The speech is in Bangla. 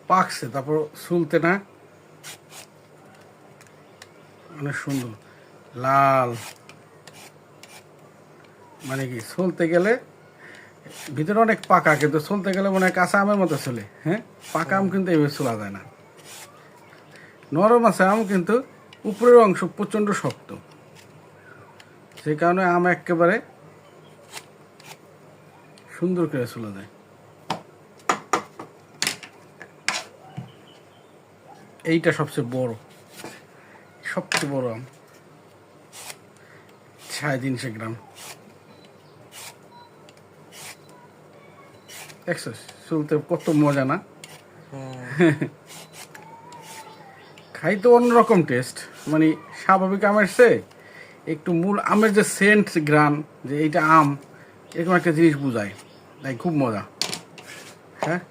পাকছে, তারপর সুলতে না অনেক সুন্দর লাল, মানে কি চলতে গেলে ভিতরে অনেক পাকা, কিন্তু চলতে গেলে মনে হয় কাঁচা আমের মতো চলে। হ্যাঁ, পাকা আম কিন্তু এইভাবে চলা যায় না। নরম আছে আম, কিন্তু উপরের অংশ প্রচণ্ড শক্ত, সেই কারণে আম একেবারে সুন্দর করে চলে যায়। এইটা সবচেয়ে বড় আম, 350 গ্রাম। দেখছো চলতে কত মজা না? খাইতে অন্যরকম টেস্ট, মানে স্বাভাবিক আমের চেয়ে একটু মূল আমের যে সেন্ট গ্রান, যে এইটা আম, এরকম একটা জিনিস বোঝায়, তাই খুব মজা। হ্যাঁ।